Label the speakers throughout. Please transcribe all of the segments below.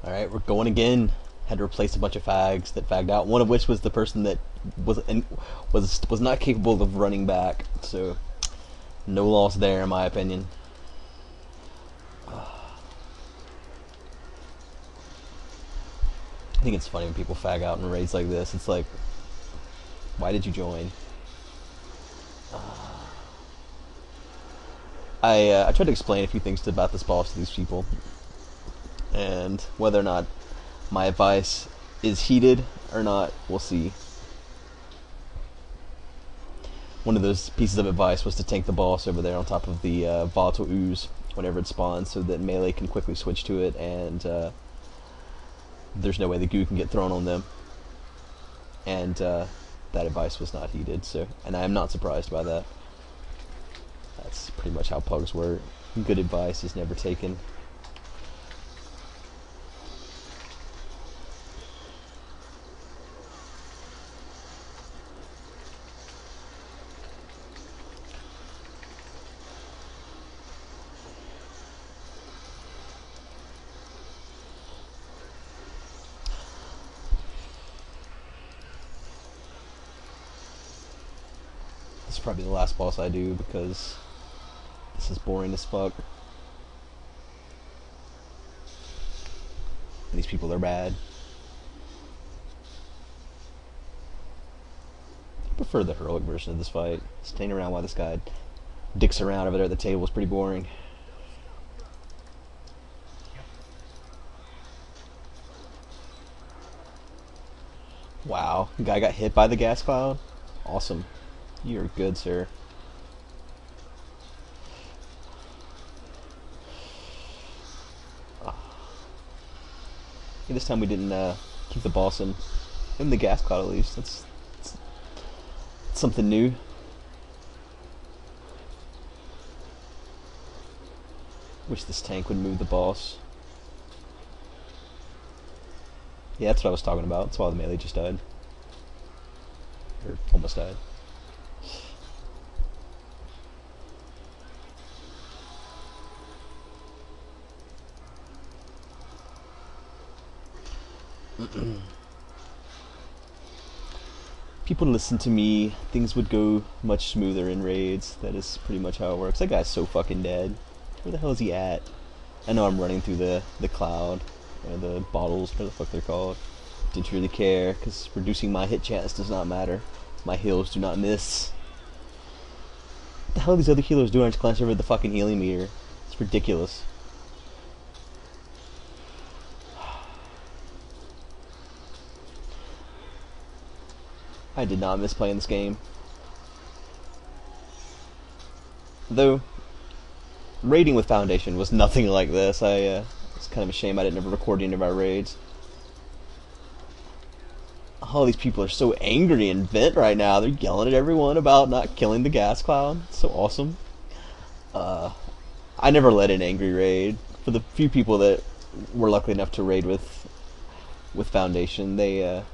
Speaker 1: Alright, we're going again. Had to replace a bunch of fags that fagged out. One of which was the person that was not capable of running back. So, no loss there, in my opinion. I think it's funny when people fag out in raids like this. It's like, why did you join? I tried to explain a few things about this boss to these people, and whether or not my advice is heeded or not, we'll see. One of those pieces of advice was to tank the boss over there on top of the volatile ooze whenever it spawns, so that melee can quickly switch to it, and there's no way the goo can get thrown on them. And that advice was not heeded, so, and I am not surprised by that. That's pretty much how pugs work. Good advice is never taken. This is probably the last boss I do because this is boring as fuck. And these people are bad. I prefer the heroic version of this fight. Staying around while this guy dicks around over there at the table is pretty boring. Wow, the guy got hit by the gas cloud? Awesome. You're good, sir. This time we didn't keep the boss in the gas cloud at least. That's something new. Wish this tank would move the boss. Yeah, that's what I was talking about. That's why the melee just died. Or almost died. People listen to me, things would go much smoother in raids. That is pretty much how it works. That guy's so fucking dead. Where the hell is he at? I know I'm running through the cloud, or the bottles, whatever the fuck they're called. Didn't really care, because reducing my hit chance does not matter. My heals do not miss. What the hell are these other healers doing? I just glanced over at the fucking healing meter. It's ridiculous. I did not miss playing this game. Though, raiding with Foundation was nothing like this. It's kind of a shame I didn't ever record any of our raids. All these people are so angry and vent right now. They're yelling at everyone about not killing the gas cloud. It's so awesome. I never led an angry raid. For the few people that were lucky enough to raid with Foundation, they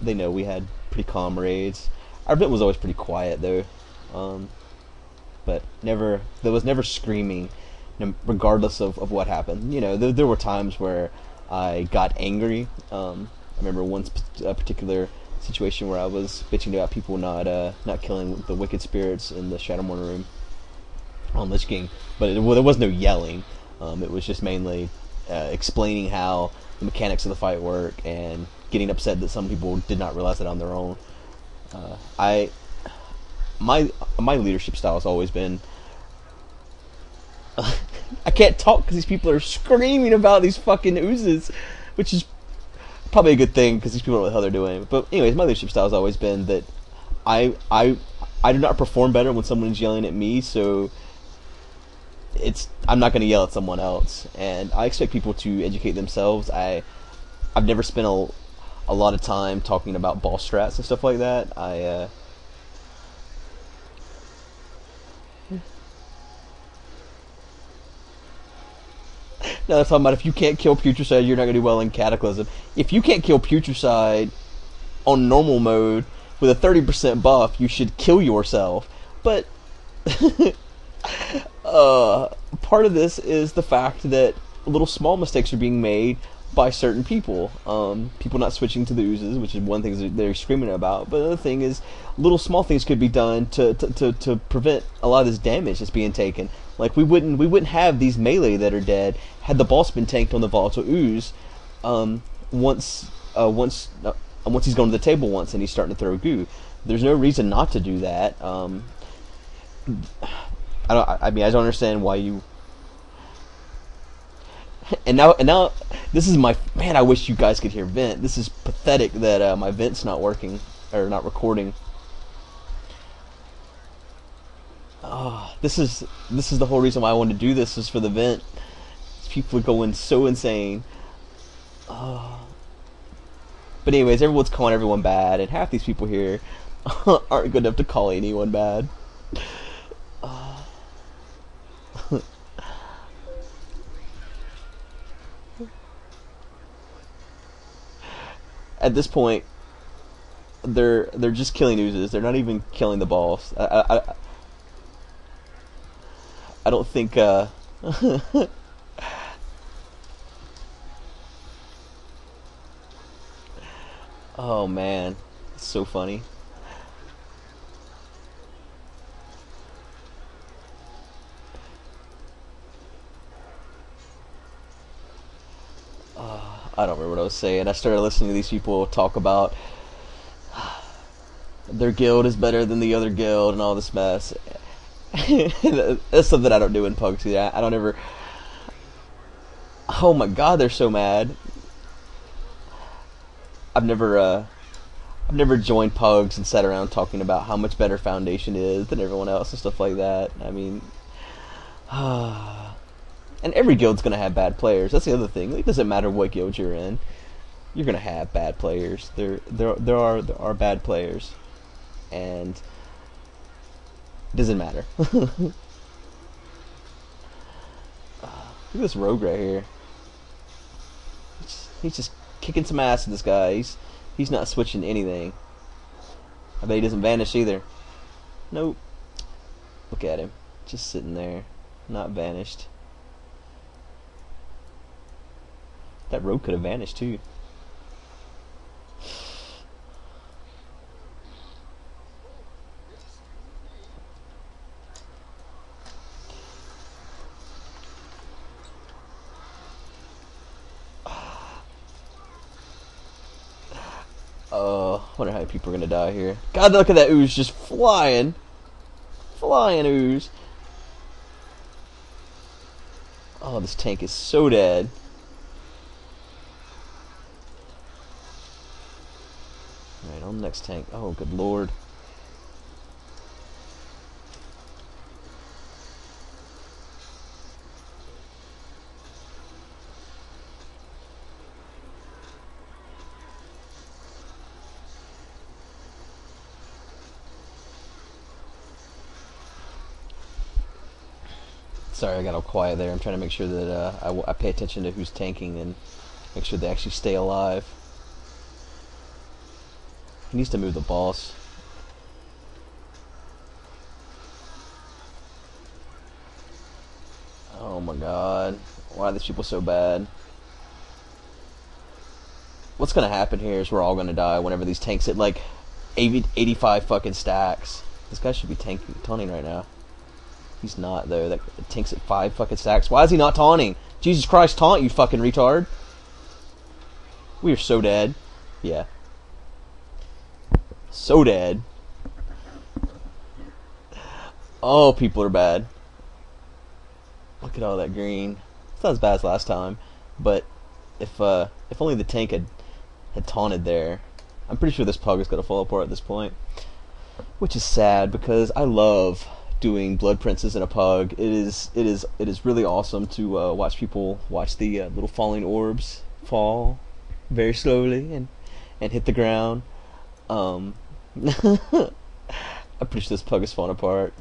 Speaker 1: know we had pretty calm raids. Our vent was always pretty quiet though, but there was never screaming, regardless of what happened. You know, there were times where I got angry. I remember one particular situation where I was bitching about people not killing the wicked spirits in the Shadowmourne room on Lich King, but there was no yelling. It was just mainly explaining how the mechanics of the fight work and getting upset that some people did not realize it on their own. My leadership style has always been I can't talk because these people are screaming about these fucking oozes, which is probably a good thing because these people don't know what the hell they're doing. But anyways, my leadership style has always been that I do not perform better when someone's yelling at me, so I'm not going to yell at someone else, and I expect people to educate themselves. I've never spent a lot of time talking about boss strats and stuff like that. Now they're talking about if you can't kill Putricide, you're not going to do well in Cataclysm. If you can't kill Putricide on normal mode with a 30% buff, you should kill yourself. But part of this is the fact that little small mistakes are being made by certain people. People not switching to the oozes, which is one thing that they're screaming about. But another thing is, little small things could be done to prevent a lot of this damage that's being taken. Like we wouldn't have these melee that are dead had the boss been tanked on the volatile ooze. Once he's gone to the table once and he's starting to throw goo. There's no reason not to do that. I don't understand why you. And now, this is my man. I wish you guys could hear vent. This is pathetic that my vent's not working or not recording. This is the whole reason why I wanted to do this, is for the vent. People are going so insane. But anyways, everyone's calling everyone bad, and half these people here aren't good enough to call anyone bad. At this point, they're just killing oozes. They're not even killing the boss. I don't think. Oh man, it's so funny. I don't remember what I was saying. I started listening to these people talk about their guild is better than the other guild and all this mess. That's something I don't do in PUG. See, I don't ever. Oh my god, they're so mad. I've never joined PUGs and sat around talking about how much better Foundation is than everyone else and stuff like that. I mean, and every guild's gonna have bad players. That's the other thing. It doesn't matter what guild you're in, you're gonna have bad players. There are bad players, and it doesn't matter. Look at this rogue right here. He's just kicking some ass in this guy. He's not switching anything. I bet he doesn't vanish either. Nope. Look at him, just sitting there, not vanished. That rogue could have vanished too. Wonder how many people are gonna die here. God, look at that ooze just flying. Flying ooze. Oh, this tank is so dead. Alright, on the next tank. Oh, good lord. Sorry, I got all quiet there. I'm trying to make sure that I pay attention to who's tanking and make sure they actually stay alive. He needs to move the boss. Oh my god. Why are these people so bad? What's gonna happen here is we're all gonna die whenever these tanks hit like 85 fucking stacks. This guy should be taunting right now. He's not though. That tank's at 5 fucking stacks. Why is he not taunting? Jesus Christ, taunt, you fucking retard. We are so dead. Yeah. So dead. Oh, people are bad. Look at all that green. It's not as bad as last time, but if only the tank had taunted there, I'm pretty sure this PUG is gonna fall apart at this point, which is sad because I love doing blood princes in a PUG. It is really awesome to watch people watch the little falling orbs fall very slowly and hit the ground. I'm pretty sure this PUG is falling apart.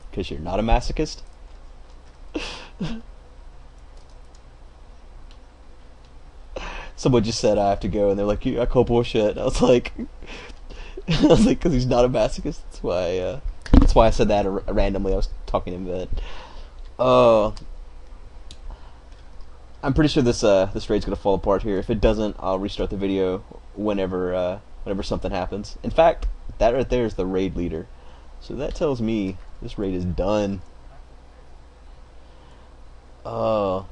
Speaker 1: Because you're not a masochist. Someone just said I have to go, and they're like, "I call bullshit." I was like, because he's not a masochist. That's why I said that randomly. I was talking to him that. I'm pretty sure this raid's gonna fall apart here. If it doesn't, I'll restart the video whenever something happens. In fact, that right there is the raid leader, so that tells me this raid is done. Uh,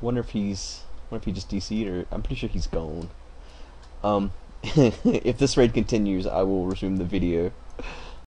Speaker 1: wonder if he just DC'd, or I'm pretty sure he's gone. If this raid continues, I will resume the video.